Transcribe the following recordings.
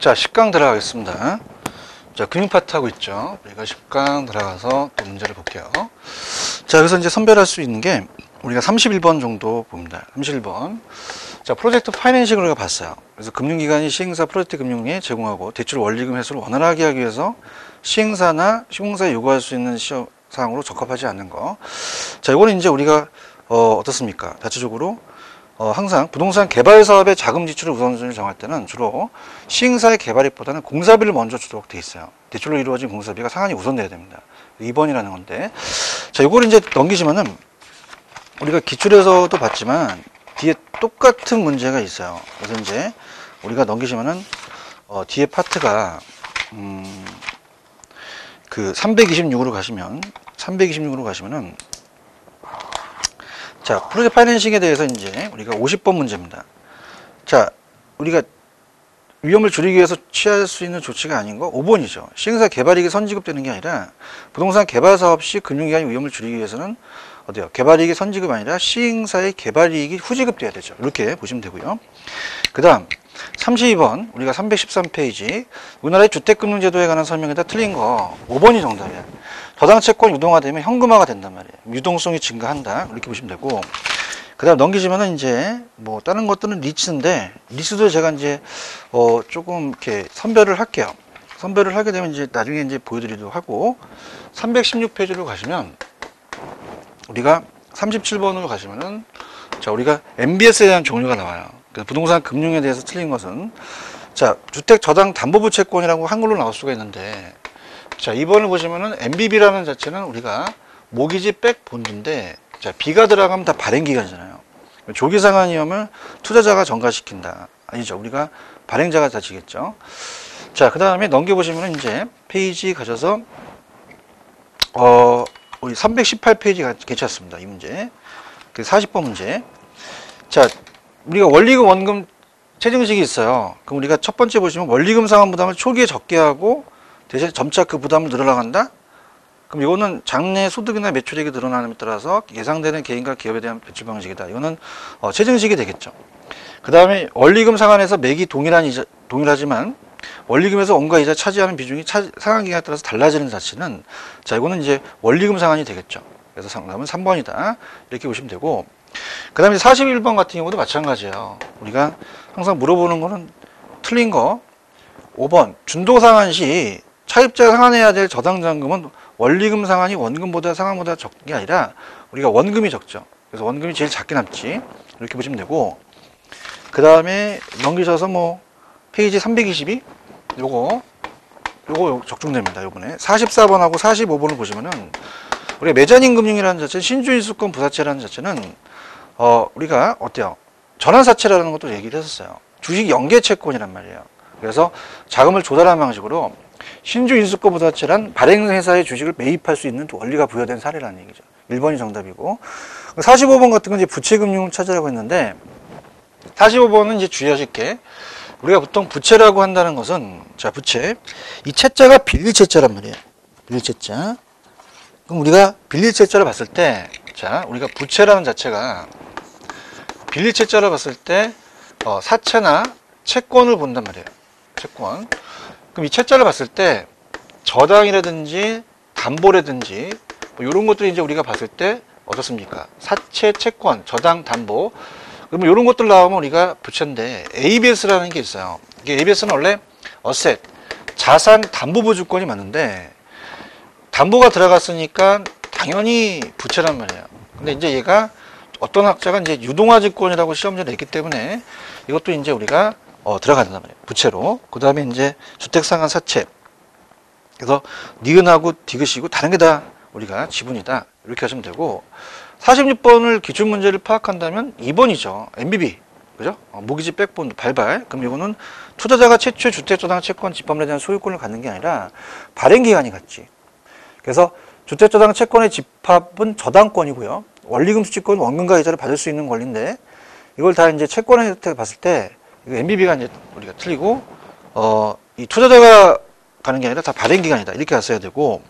자, 10강 들어가겠습니다. 자, 금융 파트 하고 있죠. 우리가 10강 들어가서 또 문제를 볼게요. 자, 여기서 이제 선별할 수 있는 게 우리가 31번 정도 봅니다. 31번. 자, 프로젝트 파이낸싱을 우리가 봤어요. 그래서 금융기관이 시행사 프로젝트 금융에 제공하고 대출 원리금 회수를 원활하게 하기 위해서 시행사나 시공사에 요구할 수 있는 사항으로 적합하지 않는 거. 자, 이거는 이제 우리가 어떻습니까? 자체적으로 항상 부동산 개발 사업의 자금 지출을 우선순위를 정할 때는 주로 시행사의 개발입보다는 공사비를 먼저 주도록 돼 있어요. 대출로 이루어진 공사비가 상한이 우선돼야 됩니다. 2번이라는 건데, 자, 이거를 이제 넘기시면은 우리가 기출에서도 봤지만 뒤에 똑같은 문제가 있어요. 그래서 이제 우리가 넘기시면은 뒤에 파트가 그 326으로 가시면은 자, 프로젝트 파이낸싱에 대해서 이제 우리가 50번 문제입니다. 자, 우리가 위험을 줄이기 위해서 취할 수 있는 조치가 아닌 거 5번이죠. 시행사 개발이익이 선지급되는 게 아니라 부동산 개발 사업 시 금융기관의 위험을 줄이기 위해서는 어디요? 개발이익이 선지급 아니라 시행사의 개발이익이 후지급돼야 되죠. 이렇게 보시면 되고요. 그 다음 32번 우리가 313페이지 우리나라의 주택금융제도에 관한 설명에다 틀린 거 5번이 정답이야. 저당채권 유동화되면 현금화가 된단 말이에요. 유동성이 증가한다. 이렇게 보시면 되고, 그 다음 넘기시면은 이제 뭐 다른 것들은 리츠인데, 리츠도 제가 이제 조금 이렇게 선별을 할게요. 선별을 하게 되면 이제 나중에 이제 보여드리도록 하고, 316페이지로 가시면 우리가 37번으로 가시면은 자, 우리가 MBS에 대한 종류가 나와요. 그래서 부동산 금융에 대해서 틀린 것은 자, 주택 저당 담보부 채권이라고 한글로 나올 수가 있는데, 자, 2번을 보시면은 MBB라는 자체는 우리가 모기지 백 본드인데, 자, B가 들어가면 다 발행기간이잖아요. 조기상환위험을 투자자가 전가시킨다. 아니죠. 우리가 발행자가 다 지겠죠. 자, 그 다음에 넘겨보시면은 이제 페이지 가셔서, 우리 318페이지가 괜찮습니다. 이 문제. 그 40번 문제. 자, 우리가 원리금, 원금 체증식이 있어요. 그럼 우리가 첫 번째 보시면 원리금 상환 부담을 초기에 적게 하고 대신 점차 그 부담을 늘어나간다? 그럼 이거는 장래 소득이나 매출액이 늘어나는 데 따라서 예상되는 개인과 기업에 대한 배출 방식이다. 이거는 체증식이 되겠죠. 그 다음에 원리금 상환에서 매기 동일하지만 원리금에서 원가 이자 차지하는 비중이 상환 기간에 따라서 달라지는 자체는 자, 이거는 이제 원리금 상환이 되겠죠. 그래서 상담은 3번이다. 이렇게 보시면 되고, 그 다음에 41번 같은 경우도 마찬가지예요. 우리가 항상 물어보는 거는 틀린 거 5번 준도 상환 시 차입자가 상환해야 될 저당자금은 원리금 상환이 원금보다 상환보다 적은 게 아니라 우리가 원금이 적죠. 그래서 원금이 제일 작게 남지. 이렇게 보시면 되고, 그 다음에 넘기셔서 뭐 페이지 322 요거 적중됩니다. 요번에 44번하고 45번을 보시면은 우리가 메자닌 금융이라는 자체, 신주인수권 부사채라는 자체는 우리가 어때요? 전환사채라는 것도 얘기를 했었어요. 주식 연계채권이란 말이에요. 그래서 자금을 조달하는 방식으로 신주인수권 부사채란 발행회사의 주식을 매입할 수 있는 원리가 부여된 사례라는 얘기죠. 1번이 정답이고, 45번 같은 건 이제 부채금융을 찾으라고 했는데, 45번은 이제 주의하실 게, 우리가 보통 부채라고 한다는 것은, 자, 부채. 이 채자가 빌릴채자란 말이에요. 빌릴채자. 그럼 우리가 빌릴채자를 봤을 때, 자, 우리가 부채라는 자체가 빌릴채자를 봤을 때, 사채나 채권을 본단 말이에요. 채권. 그럼 이 채자를 봤을 때 저당이라든지 담보라든지 뭐 이런 것들이 이제 우리가 봤을 때 어떻습니까? 사채, 채권, 저당, 담보. 그러면 이런 것들 나오면 우리가 부채인데 ABS라는 게 있어요. 이게 ABS는 원래 어셋, 자산 담보부 주권이 맞는데 담보가 들어갔으니까 당연히 부채란 말이에요. 근데 이제 얘가 어떤 학자가 이제 유동화 증권이라고 시험지에 냈기 때문에 이것도 이제 우리가 들어간단 말이에요. 부채로. 그 다음에 이제 주택상환 사채. 그래서 니은하고 디귿이고 다른 게 다 우리가 지분이다. 이렇게 하시면 되고, 46번을 기출문제를 파악한다면 2번이죠. MBB. 그죠? 모기지 백본드 발발. 그럼 이거는 투자자가 최초의 주택저당 채권 집합물에 대한 소유권을 갖는 게 아니라 발행기간이 같지. 그래서 주택저당 채권의 집합은 저당권이고요. 원리금 수취권 원금과 이자를 받을 수 있는 권리인데, 이걸 다 이제 채권의 혜택을 봤을 때 MBB가 이제 우리가 틀리고, 이 투자자가 가는 게 아니라 다 발행기간이다. 이렇게 갔어야 되고,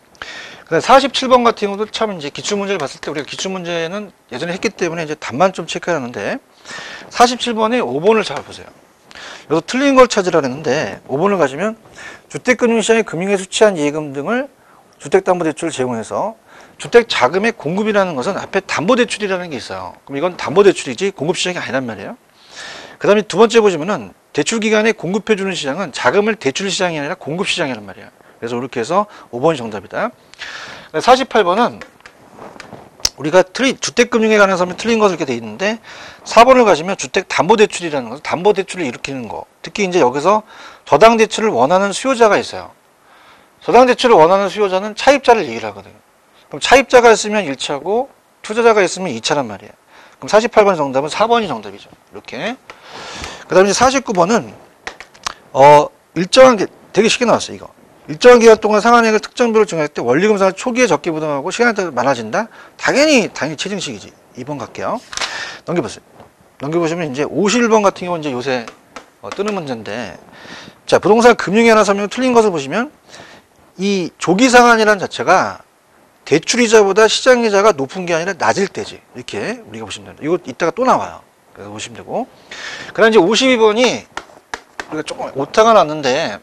그 다음에 47번 같은 경우도 참 이제 기출문제를 봤을 때 우리가 기출문제는 예전에 했기 때문에 이제 답만 좀 체크하는데, 47번에 5번을 잘 보세요. 여기서 틀린 걸 찾으라 그랬는데 5번을 가시면 주택금융시장의 금융에 수취한 예금 등을 주택담보대출을 제공해서 주택자금의 공급이라는 것은 앞에 담보대출이라는 게 있어요. 그럼 이건 담보대출이지 공급시장이 아니란 말이에요. 그 다음에 두 번째 보시면은 대출기간에 공급해주는 시장은 자금을 대출시장이 아니라 공급시장이란 말이에요. 그래서 이렇게 해서 5번이 정답이다. 48번은 우리가 주택금융에 관한 설명 틀린 것을 이렇게 돼 있는데 4번을 가시면 주택담보대출이라는 것은 담보대출을 일으키는 거. 특히 이제 여기서 저당대출을 원하는 수요자가 있어요. 저당대출을 원하는 수요자는 차입자를 얘기를 하거든요. 그럼 차입자가 있으면 1차고 투자자가 있으면 2차란 말이에요. 그럼 48번 정답은 4번이 정답이죠. 이렇게. 그 다음에 49번은 일정한 게 되게 쉽게 나왔어요. 이거. 일정한 기간 동안 상환액을 특정 비율로 증가할 때 원리금상을 초기에 적게 부담하고 시간에 따라 많아진다? 당연히 최증식이지. 2번 갈게요. 넘겨보세요. 넘겨보시면 이제 51번 같은 경우는 이제 요새 뜨는 문제인데, 자, 부동산 금융에 관한 설명 틀린 것을 보시면 이 조기 상환이라는 자체가 대출이자보다 시장이자가 높은 게 아니라 낮을 때지. 이렇게 우리가 보시면 됩니다. 이거 이따가 또 나와요. 그래서 보시면 되고. 그 다음 이제 52번이 우리가 조금 오타가 났는데,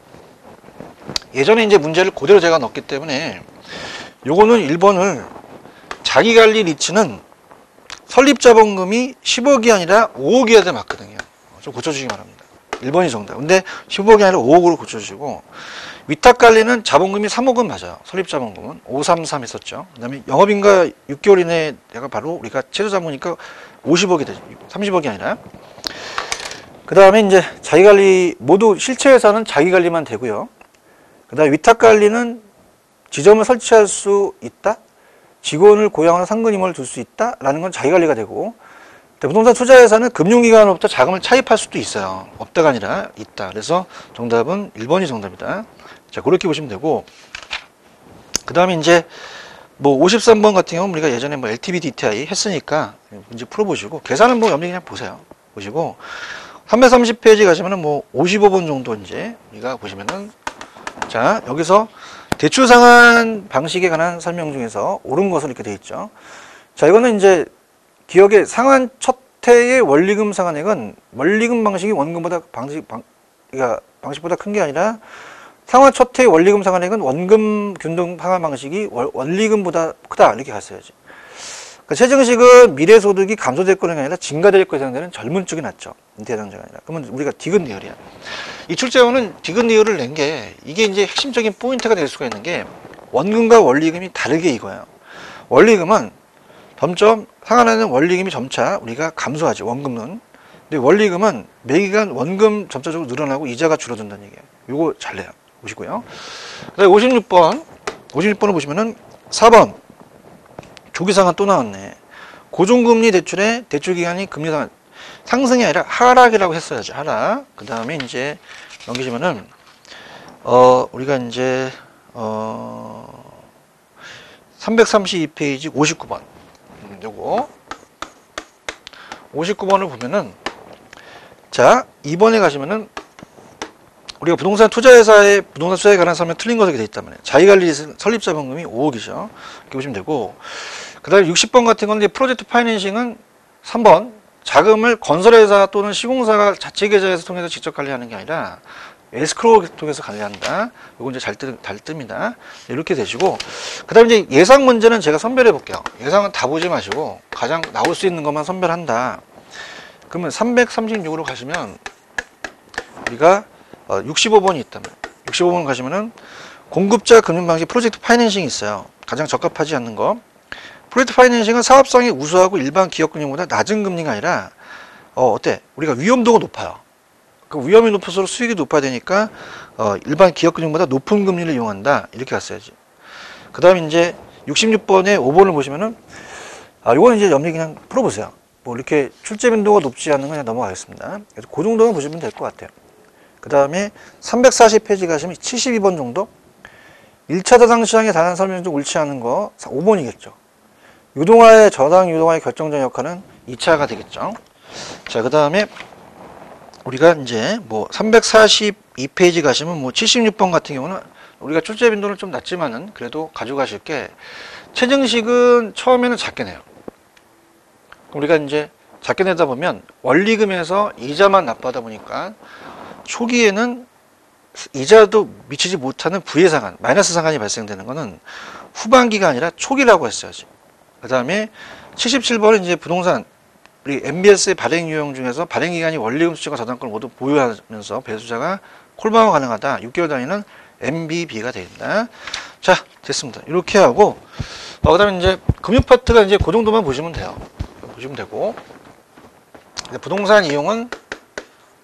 예전에 이제 문제를 그대로 제가 넣었기 때문에 요거는 1번을 자기관리 리츠는 설립자본금이 10억이 아니라 5억이어야 돼 맞거든요. 좀 고쳐주시기 바랍니다. 1번이 정답. 근데 10억이 아니라 5억으로 고쳐주시고, 위탁관리는 자본금이 3억은 맞아요. 설립자본금은 533 했었죠. 그 다음에 영업인가 6개월 이내에 내가 바로 우리가 최저자본이니까 50억이 되죠. 30억이 아니라. 그 다음에 이제 자기관리, 모두 실체회사는 자기관리만 되고요. 그 다음에 위탁관리는 지점을 설치할 수 있다? 직원을 고용하는 상근임원을 둘 수 있다? 라는 건 자기관리가 되고, 부동산 투자회사는 금융기관으로부터 자금을 차입할 수도 있어요. 없다가 아니라 있다. 그래서 정답은 1번이 정답이다. 자, 그렇게 보시면 되고, 그 다음에 이제 뭐 53번 같은 경우는 우리가 예전에 뭐 LTV DTI 했으니까 문제 풀어보시고, 계산은 뭐 염려 그냥 보세요. 보시고, 330페이지 가시면은 뭐 55번 정도 이제 우리가 보시면은, 자, 여기서 대출 상환 방식에 관한 설명 중에서 옳은 것으로 이렇게 되어 있죠. 자, 이거는 이제 기억에 상환 첫 해의 원리금 상환액은 원리금 방식이 원금보다 방식보다 큰 게 아니라 상환 첫 해의 원리금 상환액은 원금 균등 상환 방식이 원리금보다 크다 이렇게 갔어야지. 그러니까 최증식은 미래소득이 감소될 거는 아니라 증가될 거에 해당되는 젊은 쪽이 낫죠. 대상자가 아니라. 그러면 우리가 디귿 리얼이야. 이 출제원은 디귿 리얼을 낸 게 이게 이제 핵심적인 포인트가 될 수가 있는 게 원금과 원리금이 다르게 이거예요. 원리금은 점점 상환하는 원리금이 점차 우리가 감소하지, 원금은. 근데 원리금은 매기간 원금 점차적으로 늘어나고 이자가 줄어든다는 얘기예요. 요거 잘 내요. 보시고요. 그 다음에 56번을 보시면은 4번. 조기상환 또 나왔네. 고종금리 대출의 대출기간이 금리 상승이 아니라 하락이라고 했어야지, 하락. 그 다음에 이제 넘기시면은, 우리가 이제, 332페이지 59번. 요거. 59번을 보면은, 자, 2번에 가시면은, 우리가 부동산 투자회사에 관한 설명 틀린 것이 되어 있단 말이에요. 자기관리 설립자본금이 5억이죠. 이렇게 보시면 되고, 그 다음에 60번 같은 건 이제 프로젝트 파이낸싱은 3번, 자금을 건설회사 또는 시공사가 자체 계좌에서 통해서 직접 관리하는 게 아니라 에스크로우 통해서 관리한다. 이거 이제 잘 뜹니다. 이렇게 되시고, 그 다음에 이제 예상 문제는 제가 선별해 볼게요. 예상은 다 보지 마시고 가장 나올 수 있는 것만 선별한다. 그러면 336으로 가시면 우리가 65번이 있다면 65번 가시면은 공급자 금융방식 프로젝트 파이낸싱이 있어요. 가장 적합하지 않는 거. 프로젝트 파이낸싱은 사업성이 우수하고 일반 기업 금융보다 낮은 금리가 아니라 어때? 우리가 위험도가 높아요. 그 위험이 높을수록 수익이 높아야 되니까 일반 기업 금융보다 높은 금리를 이용한다. 이렇게 갔어야지. 그 다음에 이제 66번에 5번을 보시면은 이거는 이제 염리 그냥 풀어보세요. 뭐 이렇게 출제 빈도가 높지 않은 건 그냥 넘어가겠습니다. 그래서 그 정도만 보시면 될 것 같아요. 그 다음에 340페이지 가시면 72번 정도? 1차 저당 시장에 관한 설명 좀 옳지 않은 거 5번이겠죠. 유동화의 저당 유동화의 결정적 역할은 2차가 되겠죠. 자, 그 다음에 우리가 이제 뭐 342페이지 가시면 뭐 76번 같은 경우는 우리가 출제 빈도는 좀 낮지만은 그래도 가져가실 게 최증식은 처음에는 작게 내요. 우리가 이제 작게 내다 보면 원리금에서 이자만 납부하다 보니까 초기에는 이자도 미치지 못하는 부의 상한, 마이너스 상한이 발생되는 것은 후반기가 아니라 초기라고 했어야지. 그 다음에 77번은 이제 부동산, 우리 MBS의 발행 유형 중에서 발행 기간이 원리금 수익과 저당권을 모두 보유하면서 배수자가 콜방어 가능하다. 6개월 단위는 MBB가 된다. 자, 됐습니다. 이렇게 하고, 그 다음에 이제 금융 파트가 이제 그 정도만 보시면 돼요. 보시면 되고, 부동산 이용은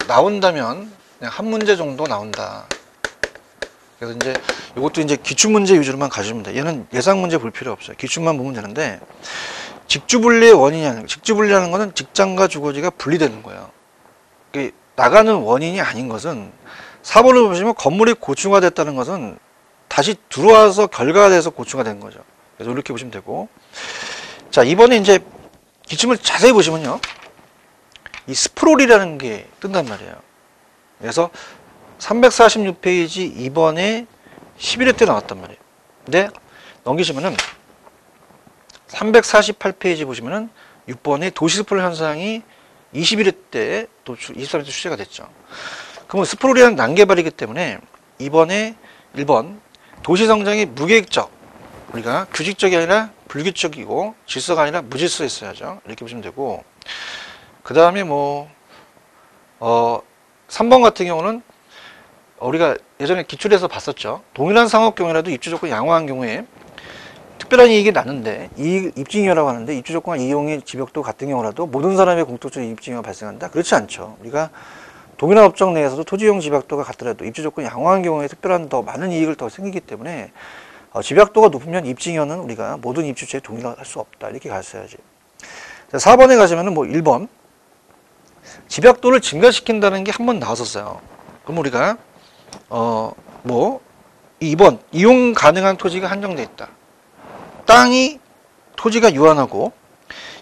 나온다면 그냥 한 문제 정도 나온다. 그래서 이제 이것도 이제 기출문제 위주로만 가주면 돼. 얘는 예상 문제 볼 필요 없어요. 기출만 보면 되는데, 직주분리의 원인이 직주분리라는 거는 직장과 주거지가 분리되는 거예요. 나가는 원인이 아닌 것은 4번을 보시면 건물이 고층화됐다는 것은 다시 들어와서 결과가 돼서 고층화된 거죠. 그래서 이렇게 보시면 되고, 자, 이번에 이제 기출을 자세히 보시면요, 이 스프롤이라는 게 뜬단 말이에요. 그래서 346페이지 2번에 11회 때 나왔단 말이에요. 근데 넘기시면은 348페이지 보시면은 6번에 도시 스프롤 현상이 21회 때 또 23회 때 출제가 됐죠. 그러면 스프롤이라는 난개발이기 때문에 이번에 1번 도시 성장이 무계획적, 우리가 규칙적이 아니라 불규칙적이고 질서가 아니라 무질서 있어야죠. 이렇게 보시면 되고, 그 다음에 3번 같은 경우는 우리가 예전에 기출에서 봤었죠. 동일한 상업 경우라도 입주 조건이 양호한 경우에 특별한 이익이 나는데, 이익 입증이라고 하는데 입주 조건과 이용의 지역도 같은 경우라도 모든 사람의 공통적 입증이 발생한다? 그렇지 않죠. 우리가 동일한 업종 내에서도 토지 이용 집약도가 같더라도 입주 조건이 양호한 경우에 특별한 더 많은 이익을 더 생기기 때문에 집약도가 높으면 입증이어는 우리가 모든 입주처에 동일할 수 없다. 이렇게 갔어야지. 4번에 가시면은 1번 집약도를 증가시킨다는 게 한 번 나왔었어요. 그럼 우리가 2번 이용 가능한 토지가 한정돼 있다. 땅이 토지가 유한하고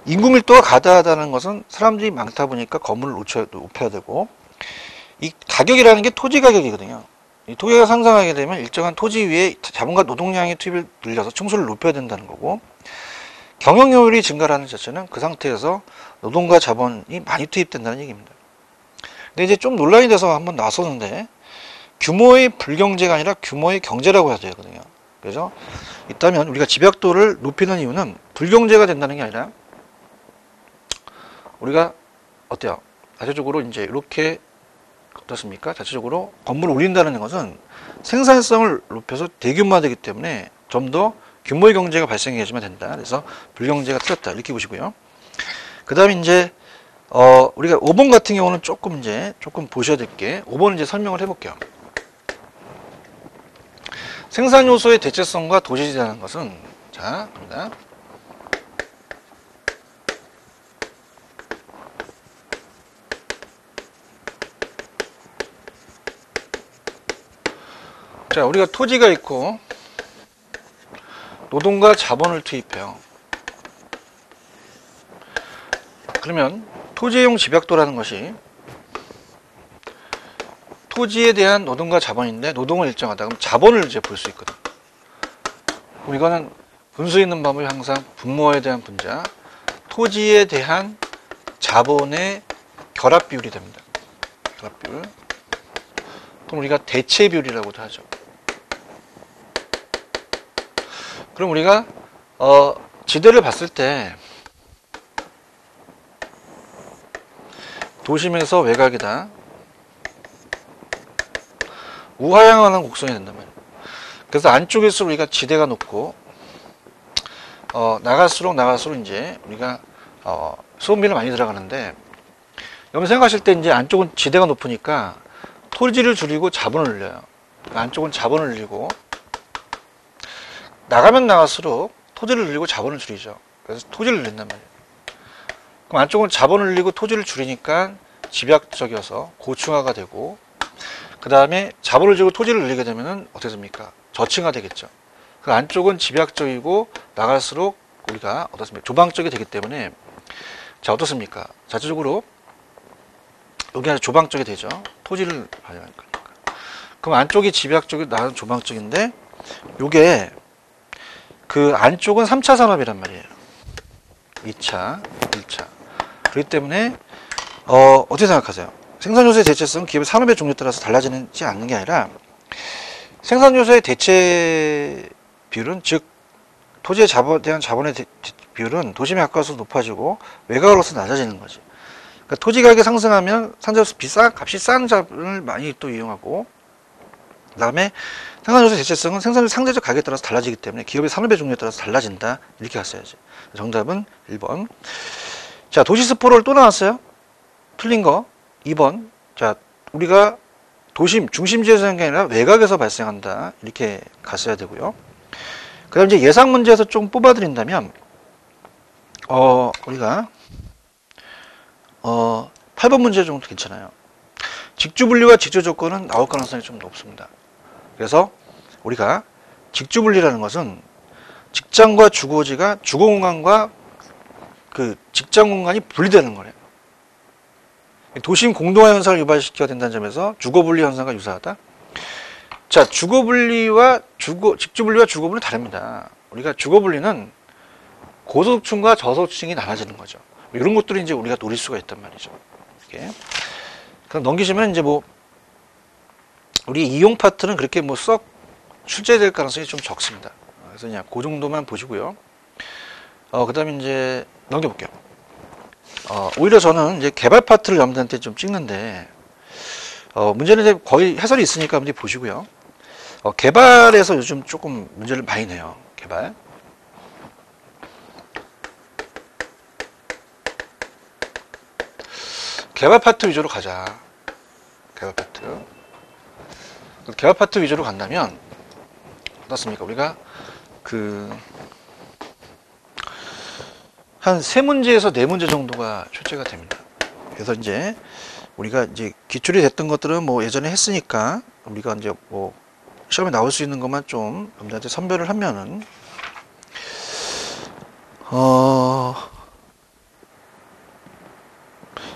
인구 밀도가 가다하다는 것은 사람들이 많다 보니까 건물을 높여야 되고, 이 가격이라는 게 토지 가격이거든요. 이 토지가 상승하게 되면 일정한 토지 위에 자본과 노동량의 투입을 늘려서 층수를 높여야 된다는 거고, 경영효율이 증가하는 자체는 그 상태에서 노동과 자본이 많이 투입된다는 얘기입니다. 근데 이제 좀 논란이 돼서 한번 나섰는데, 규모의 불경제가 아니라 규모의 경제라고 해야 되거든요. 그래서 있다면 우리가 집약도를 높이는 이유는 불경제가 된다는 게 아니라, 우리가 어때요? 자체적으로 이제 이렇게 어떻습니까? 자체적으로 건물을 올린다는 것은 생산성을 높여서 대규모화되기 때문에 좀 더 규모의 경제가 발생해야지만 된다. 그래서 불경제가 틀렸다. 이렇게 보시고요. 그 다음에 이제 우리가 5번 같은 경우는 조금 보셔야 될 게, 5번 이제 설명을 해볼게요. 생산 요소의 대체성과 도시지대라는 것은, 자, 갑니다. 자, 우리가 토지가 있고 노동과 자본을 투입해요. 그러면 토지용 집약도라는 것이 토지에 대한 노동과 자본인데, 노동을 일정하다. 그럼 자본을 이제 볼 수 있거든. 그럼 이거는 분수 있는 법을 항상 분모에 대한 분자, 토지에 대한 자본의 결합 비율이 됩니다. 결합 비율. 그럼 우리가 대체 비율이라고도 하죠. 그럼 우리가 지대를 봤을 때 도심에서 외곽이다. 우하향하는 곡선이 된단 말이에요. 그래서 안쪽일수록 우리가 지대가 높고, 나갈수록 이제 우리가 수업비를 많이 들어가는데, 여러분 생각하실 때 이제 안쪽은 지대가 높으니까 토지를 줄이고 자본을 늘려요. 안쪽은 자본을 늘리고, 나가면 나갈수록 토지를 늘리고 자본을 줄이죠. 그래서 토지를 늘린단 말이에요. 그럼 안쪽은 자본을 늘리고 토지를 줄이니까 집약적이어서 고층화가 되고, 그 다음에 자본을 줄이고 토지를 늘리게 되면은 어떻게 됩니까? 저층화 되겠죠. 그 안쪽은 집약적이고 나갈수록 우리가 어떻습니까? 조방적이 되기 때문에, 자, 어떻습니까? 자체적으로 여기 아주 조방적이 되죠. 토지를 발행하니까. 그럼 안쪽이 집약적이고 나는 조방적인데, 요게 그 안쪽은 3차 산업이란 말이에요. 2차, 1차. 그렇기 때문에 어떻게 생각하세요? 생산 요소의 대체성은 기업의 산업의 종류에 따라서 달라지지 않는 게 아니라 생산 요소의 대체 비율은, 즉 토지에 대한 자본의 비율은 도심에 가까워서 높아지고 외곽으로서 낮아지는 거지. 그러니까 토지 가격이 상승하면 산자로서 값이 싼 자본을 많이 또 이용하고, 그 다음에 생산요소의 대체성은 생산요소 상대적 가격에 따라서 달라지기 때문에 기업의 산업의 종류에 따라서 달라진다. 이렇게 갔어야지. 정답은 1번. 자, 도시스포를 또 나왔어요. 틀린 거 2번. 자, 우리가 도심 중심지에서 하는 게 아니라 외곽에서 발생한다. 이렇게 갔어야 되고요. 그 다음 이제 예상 문제에서 좀 뽑아드린다면 우리가 8번 문제 정도 괜찮아요. 직주분리와 직조조건은 나올 가능성이 좀 높습니다. 그래서 우리가 직주분리라는 것은 직장과 주거지가 주거공간과 그 직장공간이 분리되는 거래요. 도심 공동화 현상을 유발시켜야 된다는 점에서 주거분리 현상과 유사하다. 자, 직주분리와 주거분리는 다릅니다. 우리가 주거분리는 고소득층과 저소득층이 나눠지는 거죠. 이런 것들을 이제 우리가 노릴 수가 있단 말이죠. 이렇게. 그럼 넘기시면 이제 우리 이용 파트는 그렇게 썩 출제될 가능성이 좀 적습니다. 그래서 그냥 그 정도만 보시고요. 그 다음에 이제 넘겨볼게요. 오히려 저는 이제 개발 파트를 여러분들한테 좀 찍는데, 문제는 이제 거의 해설이 있으니까 문제 보시고요. 개발에서 요즘 조금 문제를 많이 내요. 개발. 개발 파트 위주로 가자. 개발 파트. 개발 파트 위주로 간다면 어떻습니까? 우리가 한 3문제에서 4문제 정도가 출제가 됩니다. 그래서 이제 우리가 이제 기출이 됐던 것들은 예전에 했으니까 우리가 이제 시험에 나올 수 있는 것만 좀 여러분들한테 선별을 하면은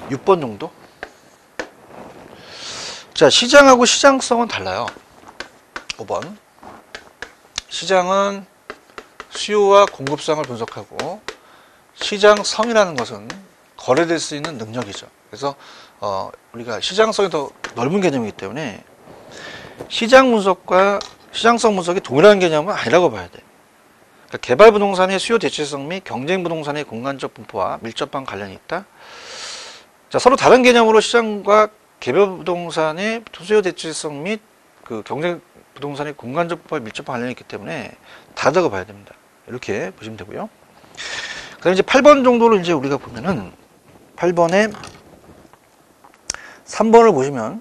6번 정도? 자, 시장하고 시장성은 달라요. 5번. 시장은 수요와 공급상을 분석하고, 시장성이라는 것은 거래될 수 있는 능력이죠. 그래서 우리가 시장성이 더 넓은 개념이기 때문에 시장 분석과 시장성 분석이 동일한 개념은 아니라고 봐야 돼. 그러니까 개발 부동산의 수요 대체성 및 경쟁 부동산의 공간적 분포와 밀접한 관련이 있다. 자, 서로 다른 개념으로 시장과 개발 부동산의 수요 대체성 및 그 경쟁 부동산의 공간적 분포와 밀접한 관련이 있기 때문에 다르다고 봐야 됩니다. 이렇게 보시면 되고요. 그 다음에 이제 8번 정도를 이제 우리가 보면은 8번에 3번을 보시면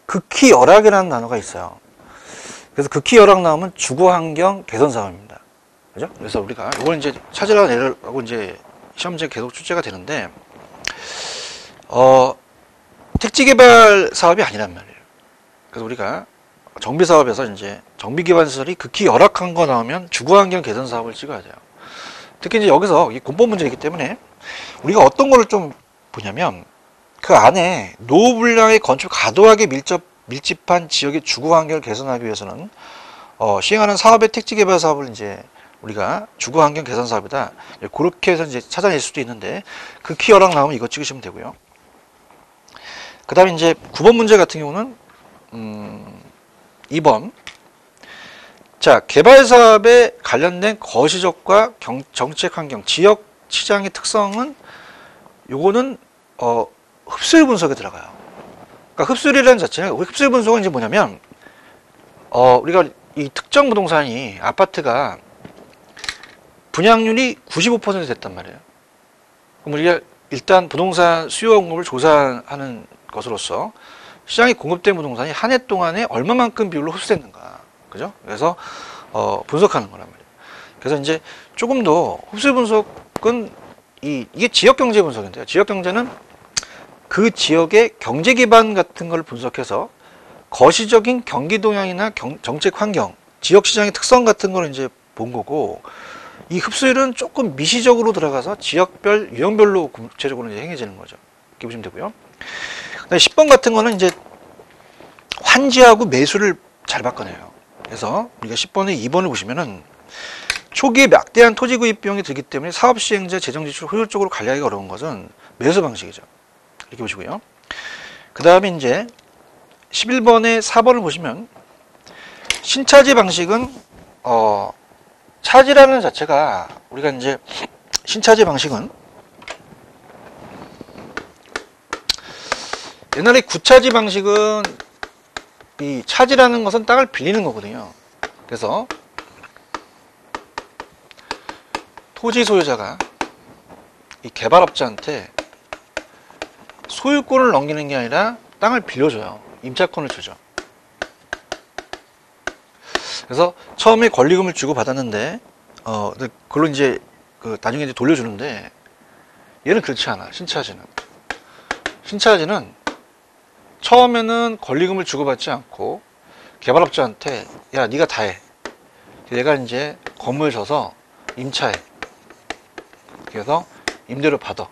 극히 열악이라는 단어가 있어요. 그래서 극히 열악 나오면 주거 환경 개선 사업입니다. 그죠? 그래서 우리가 이걸 이제 찾으라고 내려가고 이제 시험지에 계속 출제가 되는데, 택지 개발 사업이 아니란 말이에요. 그래서 우리가 정비 사업에서 이제 정비 기반 시설이 극히 열악한 거 나오면 주거 환경 개선 사업을 찍어야 돼요. 특히 이제 여기서 공법 문제이기 때문에 우리가 어떤 거를 좀 보냐면, 그 안에 노후 분량의 건축 과도하게 밀집한 지역의 주거 환경을 개선하기 위해서는 시행하는 사업의 택지 개발 사업을 이제 우리가 주거 환경 개선 사업이다. 그렇게 해서 이제 찾아낼 수도 있는데, 극히 열악 나오면 이거 찍으시면 되고요. 그 다음에 이제 9번 문제 같은 경우는 2번. 자, 개발 사업에 관련된 거시적과 정책 환경, 지역 시장의 특성은 요거는 흡수율 분석에 들어가요. 그러니까 흡수율이라는 자체는, 흡수율 분석은 이제 뭐냐면 우리가 이 특정 부동산이 아파트가 분양률이 95% 됐단 말이에요. 그럼 우리가 일단 부동산 수요와 공급을 조사하는 것으로서 시장에 공급된 부동산이 한 해 동안에 얼마만큼 비율로 흡수됐는가, 그죠? 그래서 분석하는 거란 말이에요. 그래서 이제 조금 더 흡수 분석은 이게 지역 경제 분석인데요. 지역 경제는 그 지역의 경제 기반 같은 걸 분석해서 거시적인 경기 동향이나 정책 환경, 지역 시장의 특성 같은 걸 이제 본 거고, 이 흡수율은 조금 미시적으로 들어가서 지역별, 유형별로 구체적으로 이제 행해지는 거죠. 이렇게 보시면 되고요. 10번 같은 거는 이제 환지하고 매수를 잘 바꿔내요. 그래서 우리가 10번에 2번을 보시면은 초기에 막대한 토지 구입 비용이 들기 때문에 사업 시행자 재정 지출을 효율적으로 관리하기가 어려운 것은 매수 방식이죠. 이렇게 보시고요. 그 다음에 이제 11번에 4번을 보시면 신차지 방식은 차지라는 자체가 우리가 이제 신차지 방식은 옛날에 구차지 방식은 이 차지라는 것은 땅을 빌리는 거거든요. 그래서 토지 소유자가 이 개발업자한테 소유권을 넘기는 게 아니라 땅을 빌려줘요. 임차권을 주죠. 그래서 처음에 권리금을 주고 받았는데 그걸로 이제 나중에 이제 돌려주는데 얘는 그렇지 않아. 신차지는 처음에는 권리금을 주고받지 않고 개발업자한테 야 네가 다 해. 얘가 이제 건물 줘서 임차해. 그래서 임대료 받아.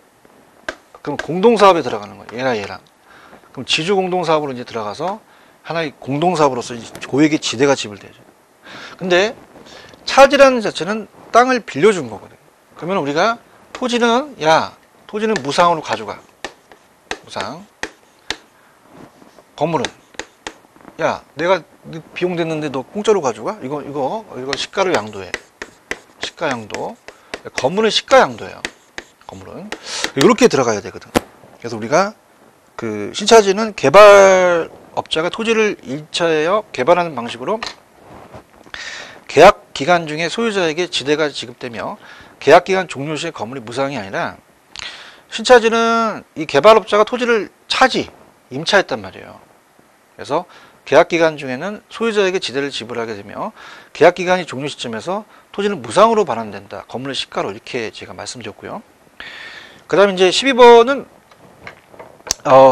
그럼 공동사업에 들어가는 거예요. 얘랑. 그럼 지주 공동사업으로 이제 들어가서 하나의 공동사업으로서 고액의 지대가 지불되죠. 근데 차지라는 자체는 땅을 빌려준 거거든요. 그러면 우리가 토지는 무상으로 가져가. 무상. 건물은 내가 비용 됐는데 너 공짜로 가져가? 이거 시가로 양도해. 시가 양도. 건물은 시가 양도예요. 건물은 이렇게 들어가야 되거든. 그래서 우리가 그 신차지는 개발업자가 토지를 일차하여 개발하는 방식으로 계약 기간 중에 소유자에게 지대가 지급되며 계약 기간 종료 시에 건물이 무상이 아니라 신차지는 이 개발업자가 토지를 임차했단 말이에요. 그래서 계약 기간 중에는 소유자에게 지대를 지불하게 되며 계약 기간이 종료 시점에서 토지는 무상으로 반환된다. 건물의 시가로 이렇게 제가 말씀드렸고요. 그 다음에 이제 12번은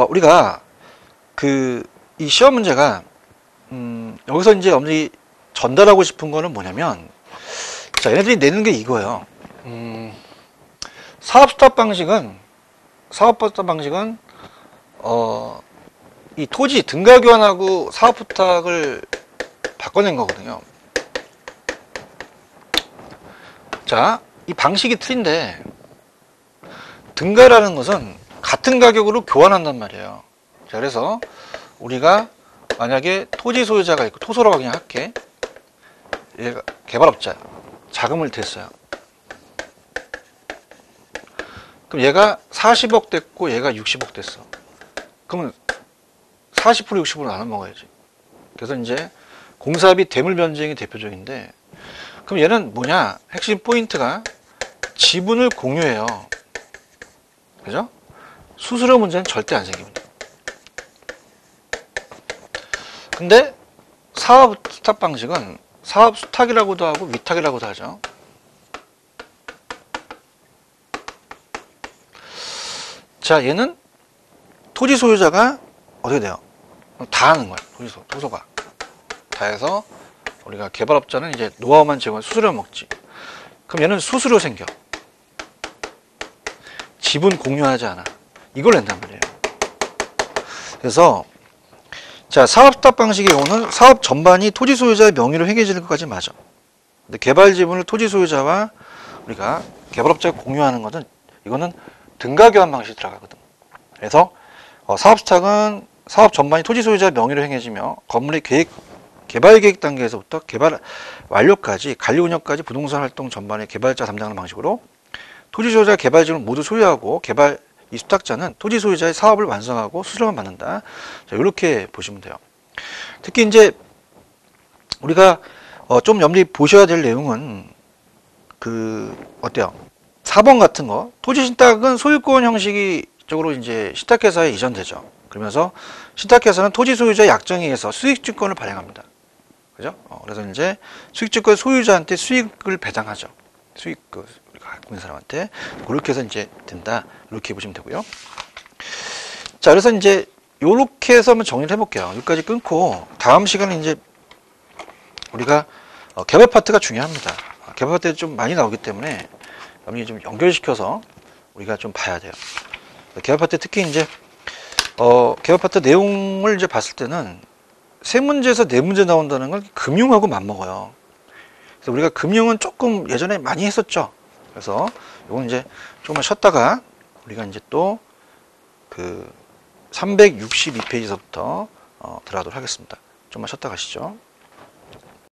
우리가 이 시험 문제가 여기서 이제 엄연히 전달하고 싶은 거는 뭐냐면 자 얘네들이 내는 게 이거예요. 사업스탑 방식은 이 토지 등가 교환하고 사업 부탁을 바꿔낸 거거든요. 자, 이 방식이 틀린데 등가라는 것은 같은 가격으로 교환한단 말이에요. 자, 그래서 우리가 만약에 토지 소유자가 있고 토소라고 그냥 할게. 얘가 개발업자야. 자금을 댔어요. 그럼 얘가 40억 됐고 얘가 60억 됐어. 그러면 40% 60% 나눠 먹어야지. 그래서 이제 공사비 대물 변쟁이 대표적인데 그럼 얘는 뭐냐? 핵심 포인트가 지분을 공유해요. 그죠? 수수료 문제는 절대 안 생깁니다. 근데 사업 수탁 방식은 사업 수탁이라고도 하고 위탁이라고도 하죠. 자, 얘는 토지 소유자가 어떻게 돼요? 다 하는 거야. 토소가. 다 해서 우리가 개발업자는 이제 노하우만 제공해 수수료 먹지. 그럼 얘는 수수료 생겨. 지분 공유하지 않아. 이걸 낸단 말이에요. 그래서 자, 사업스탑 방식의 경우는 사업 전반이 토지 소유자의 명의로 회계되는 것까지 맞아. 근데 개발 지분을 토지 소유자와 우리가 개발업자가 공유하는 것은 이거는 등가 교환 방식이 들어가거든. 그래서 사업스탁은 사업 전반이 토지 소유자 명의로 행해지며 건물의 개발 계획 단계에서부터 개발 완료까지 관리 운영까지 부동산 활동 전반의 개발자 담당하는 방식으로 토지 소유자 개발 지분을 모두 소유하고 개발 이 수탁자는 토지 소유자의 사업을 완성하고 수수료만 받는다. 자, 이렇게 보시면 돼요. 특히 이제 우리가 좀 염두에 보셔야 될 내용은 어때요? 4번 같은 거 토지 신탁은 소유권 형식이 쪽으로 이제 신탁회사에 이전되죠. 그러면서 신탁회사는 토지 소유자의 약정에 의해서 수익증권을 발행합니다. 그죠? 그래서 이제 수익증권 소유자한테 수익을 배당하죠. 우리가 갖고 있는 사람한테 그렇게 해서 이제 된다. 이렇게 보시면 되고요. 자, 그래서 이제 요렇게 해서 한번 정리를 해볼게요. 여기까지 끊고 다음 시간에 이제 우리가 개발 파트가 중요합니다. 개발 파트가 좀 많이 나오기 때문에 여러분이 좀 연결시켜서 우리가 좀 봐야 돼요. 개발 파트 특히 이제 개발 파트 내용을 이제 봤을 때는 세 문제에서 네 문제 나온다는 건 금융하고 맞먹어요. 그래서 우리가 금융은 조금 예전에 많이 했었죠. 그래서 이건 이제 조금만 쉬었다가 우리가 이제 또 362페이지서부터 들어가도록 하겠습니다. 좀만 쉬었다 가시죠.